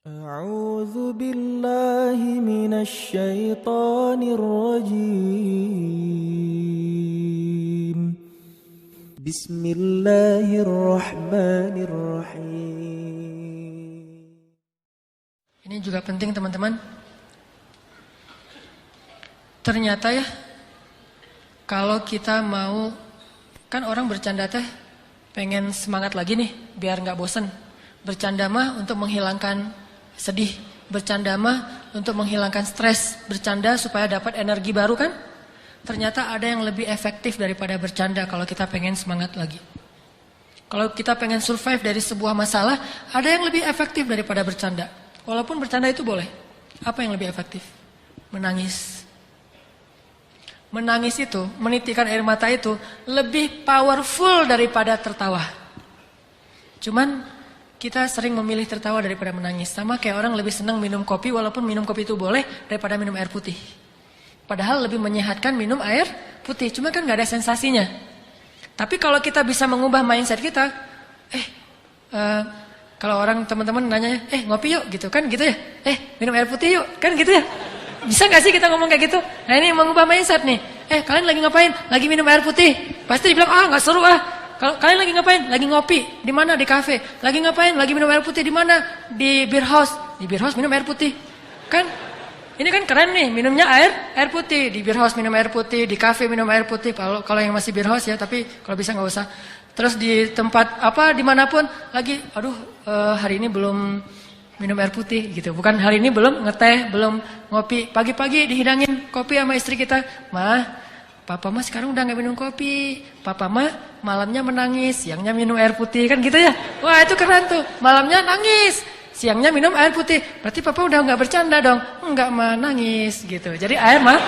أعوذ بالله من الشيطان الرجيم بسم الله الرحمن الرحيم. Ini juga penting teman-teman. Ternyata ya, kalau kita mau, kan orang bercanda teh pengen semangat lagi nih biar nggak bosen. Bercanda mah untuk menghilangkan sedih, bercanda mah untuk menghilangkan stres, bercanda supaya dapat energi baru kan. Ternyata ada yang lebih efektif daripada bercanda kalau kita pengen semangat lagi. Kalau kita pengen survive dari sebuah masalah, ada yang lebih efektif daripada bercanda. Walaupun bercanda itu boleh. Apa yang lebih efektif? Menangis. Menangis itu, menitikkan air mata itu lebih powerful daripada tertawa. Cuman kita sering memilih tertawa daripada menangis. Sama kayak orang lebih senang minum kopi walaupun minum kopi itu boleh daripada minum air putih. Padahal lebih menyehatkan minum air putih. Cuma kan gak ada sensasinya. Tapi kalau kita bisa mengubah mindset kita, kalau orang teman-teman nanya, ngopi yuk gitu kan gitu ya. Minum air putih yuk kan gitu ya. Bisa gak sih kita ngomong kayak gitu? Nah ini mengubah mindset nih. Kalian lagi ngapain? Lagi minum air putih. Pasti dibilang, gak seru ah. Kalau kalian lagi ngapain? Lagi ngopi. Di mana? Di kafe. Lagi ngapain? Lagi minum air putih. Di mana? Di beer house. Di beer house minum air putih. Kan? Ini kan keren nih. Minumnya air putih. Di beer house minum air putih. Di kafe minum air putih. Kalau yang masih beer house ya. Tapi kalau bisa nggak usah. Terus di tempat apa? Dimanapun lagi. Hari ini belum minum air putih gitu. Bukan hari ini belum ngeteh, belum ngopi. Pagi-pagi dihidangin kopi sama istri kita. Papa mah sekarang udah gak minum kopi. Papa mah malamnya menangis, siangnya minum air putih kan gitu ya. Wah itu keren tuh. Malamnya nangis, siangnya minum air putih. Berarti papa udah gak bercanda dong. Enggak mah nangis gitu. Jadi air mah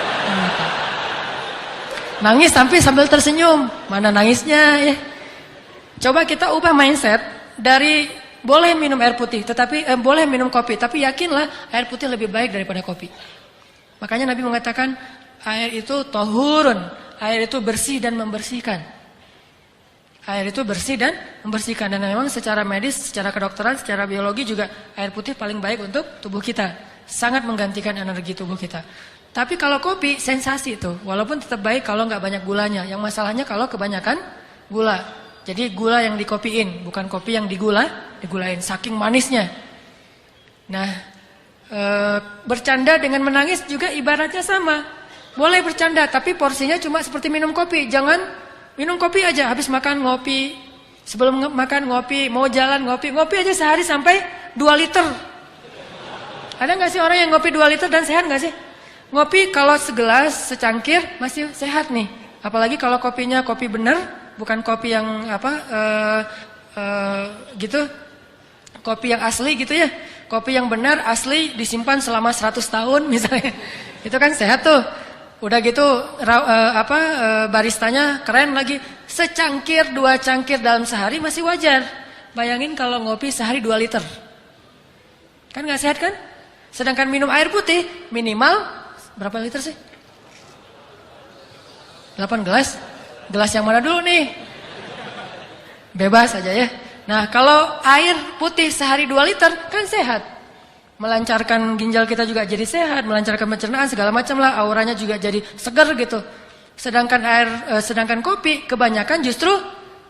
nangis sambil tersenyum. Mana nangisnya ya. Coba kita ubah mindset dari boleh minum air putih, tetapi boleh minum kopi, tapi yakinlah air putih lebih baik daripada kopi. Makanya Nabi mengatakan air itu tahurun, air itu bersih dan membersihkan. Air itu bersih dan membersihkan. Dan memang secara medis, secara kedokteran, secara biologi juga air putih paling baik untuk tubuh kita. Sangat menggantikan energi tubuh kita. Tapi kalau kopi sensasi itu, walaupun tetap baik kalau nggak banyak gulanya. Yang masalahnya kalau kebanyakan gula. Jadi gula yang dikopiin, bukan kopi yang digulain, saking manisnya. Nah, bercanda dengan menangis juga ibaratnya sama. Boleh bercanda, tapi porsinya cuma seperti minum kopi. Jangan minum kopi aja, habis makan ngopi, sebelum makan ngopi, mau jalan ngopi aja sehari sampai 2 liter. Ada nggak sih orang yang ngopi 2 liter dan sehat nggak sih? Ngopi kalau segelas, secangkir masih sehat nih. Apalagi kalau kopinya kopi bener. Bukan kopi yang gitu, kopi yang asli gitu ya. Kopi yang benar asli disimpan selama 100 tahun misalnya. Itu kan sehat tuh. Udah gitu baristanya keren lagi. Secangkir 2 cangkir dalam sehari masih wajar. Bayangin kalau ngopi sehari 2 liter. Kan gak sehat kan? Sedangkan minum air putih minimal berapa liter sih? 8 gelas. Gelas yang mana dulu nih? Bebas aja ya. Nah kalau air putih sehari 2 liter kan sehat. Melancarkan ginjal kita juga jadi sehat. Melancarkan pencernaan segala macam lah. Auranya juga jadi segar gitu. Sedangkan kopi kebanyakan justru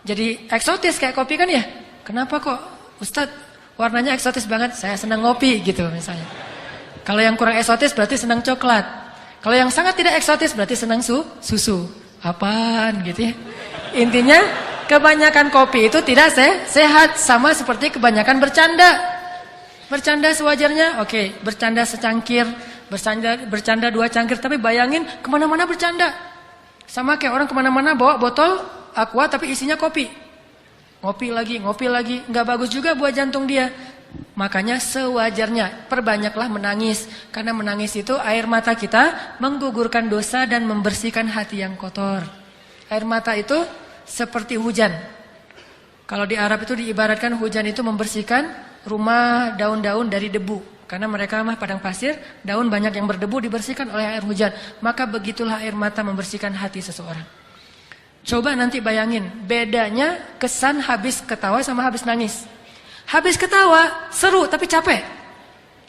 jadi eksotis kayak kopi kan ya. Kenapa kok Ustadz warnanya eksotis banget? Saya senang ngopi gitu misalnya. Kalau yang kurang eksotis berarti senang coklat. Kalau yang sangat tidak eksotis berarti senang susu. Apaan gitu ya. Intinya kebanyakan kopi itu tidak sehat. Sama seperti kebanyakan bercanda. Bercanda sewajarnya. Oke, bercanda secangkir, bercanda 2 cangkir. Tapi bayangin kemana-mana bercanda. Sama kayak orang kemana-mana bawa botol aqua tapi isinya kopi. Ngopi lagi. Nggak bagus juga buat jantung dia. Makanya sewajarnya perbanyaklah menangis. Karena menangis itu air mata kita menggugurkan dosa dan membersihkan hati yang kotor. Air mata itu seperti hujan. Kalau di Arab itu diibaratkan hujan itu membersihkan rumah, daun-daun dari debu. Karena mereka mah padang pasir, daun banyak yang berdebu dibersihkan oleh air hujan. Maka begitulah air mata membersihkan hati seseorang. Coba nanti bayangin bedanya kesan habis ketawa sama habis nangis. Habis ketawa seru tapi capek.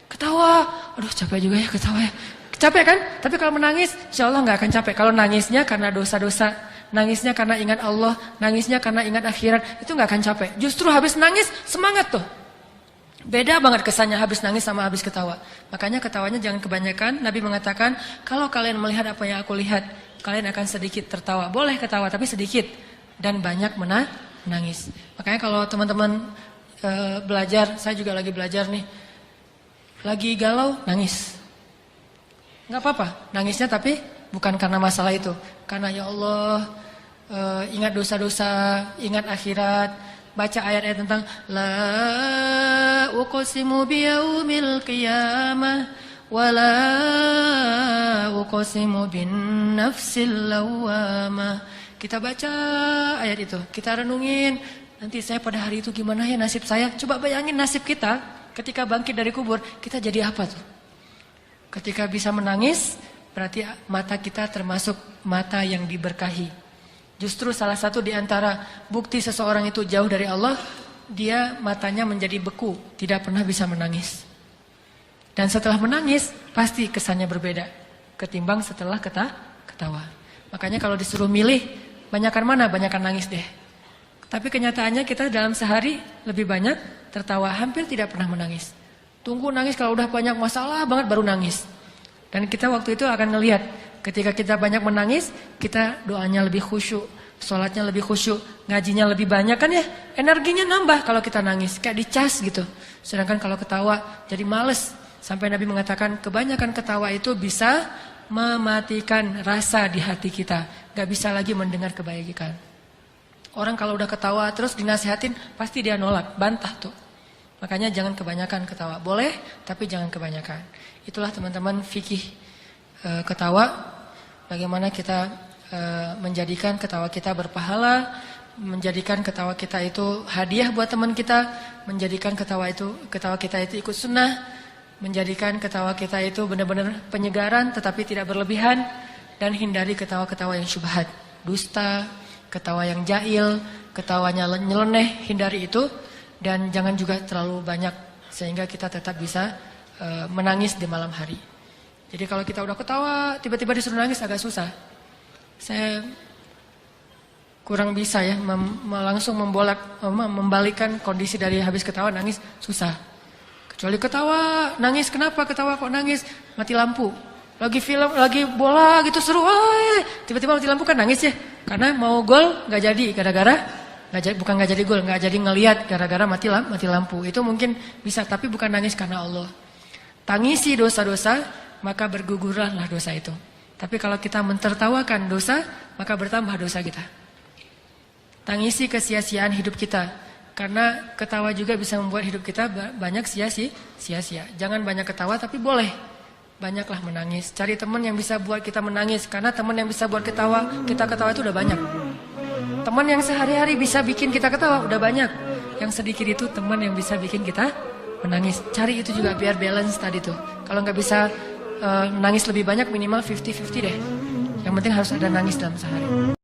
Ketawa, aduh capek juga ya ketawa ya. Capek kan? Tapi kalau menangis, insya Allah nggak akan capek. Kalau nangisnya karena dosa-dosa, nangisnya karena ingat Allah, nangisnya karena ingat akhirat, itu nggak akan capek. Justru habis nangis, semangat tuh. Beda banget kesannya habis nangis sama habis ketawa. Makanya ketawanya jangan kebanyakan. Nabi mengatakan, kalau kalian melihat apa yang aku lihat, kalian akan sedikit tertawa. Boleh ketawa, tapi sedikit. Dan banyak menangis. Makanya kalau teman-teman belajar, saya juga lagi belajar nih. Lagi galau, nangis. Nggak apa-apa, nangisnya tapi bukan karena masalah itu. Karena ya Allah, ingat dosa-dosa, ingat akhirat. Baca ayat-ayat tentang la uqsimu biyaumil qiyamah wa la uqsimu bin nafsil lawwamah. Kita baca ayat itu, kita renungin, nanti saya pada hari itu gimana ya nasib saya? Coba bayangin nasib kita ketika bangkit dari kubur, kita jadi apa tuh? Ketika bisa menangis, berarti mata kita termasuk mata yang diberkahi. Justru salah satu di antara bukti seseorang itu jauh dari Allah, dia matanya menjadi beku, tidak pernah bisa menangis. Dan setelah menangis, pasti kesannya berbeda ketimbang setelah ketawa. Makanya kalau disuruh milih, banyakan mana? Banyakan nangis deh. Tapi kenyataannya kita dalam sehari lebih banyak tertawa, hampir tidak pernah menangis. Tunggu nangis kalau udah banyak masalah banget baru nangis. Dan kita waktu itu akan ngelihat, ketika kita banyak menangis, kita doanya lebih khusyuk, sholatnya lebih khusyuk, ngajinya lebih banyak kan ya, energinya nambah kalau kita nangis, kayak dicas gitu. Sedangkan kalau ketawa jadi males. Sampai Nabi mengatakan kebanyakan ketawa itu bisa mematikan rasa di hati kita, gak bisa lagi mendengar kebaikan. Orang kalau udah ketawa terus dinasehatin, pasti dia nolak, bantah tuh. Makanya jangan kebanyakan ketawa, boleh tapi jangan kebanyakan. Itulah teman-teman fikih ketawa, bagaimana kita menjadikan ketawa kita berpahala, menjadikan ketawa kita itu hadiah buat teman kita, menjadikan ketawa kita itu ikut sunnah, menjadikan ketawa kita itu benar-benar penyegaran tetapi tidak berlebihan, dan hindari ketawa-ketawa yang syubhat, dusta, ketawa yang jahil, ketawanya nyeleneh, hindari itu, dan jangan juga terlalu banyak sehingga kita tetap bisa menangis di malam hari. Jadi kalau kita udah ketawa, tiba-tiba disuruh nangis agak susah. Saya kurang bisa ya langsung membalikkan kondisi dari habis ketawa nangis, susah. Kecuali ketawa, nangis, kenapa ketawa kok nangis? Mati lampu. Lagi film, lagi bola gitu seru, tiba-tiba mati lampu kan nangis ya. Karena mau gol nggak jadi gara-gara bukan nggak jadi gol, nggak jadi ngelihat gara-gara mati lampu. Itu mungkin bisa, tapi bukan nangis karena Allah. Tangisi dosa-dosa, maka bergugurlah dosa itu. Tapi kalau kita mentertawakan dosa, maka bertambah dosa kita. Tangisi kesia-siaan hidup kita, karena ketawa juga bisa membuat hidup kita banyak sia-sia. Jangan banyak ketawa, tapi boleh banyaklah menangis. Cari teman yang bisa buat kita menangis, karena teman yang bisa buat kita ketawa itu udah banyak. Teman yang sehari-hari bisa bikin kita ketawa udah banyak. Yang sedikit itu teman yang bisa bikin kita menangis. Cari itu juga biar balance tadi tuh. Kalau nggak bisa nangis lebih banyak, minimal 50-50 deh. Yang penting harus ada nangis dalam sehari.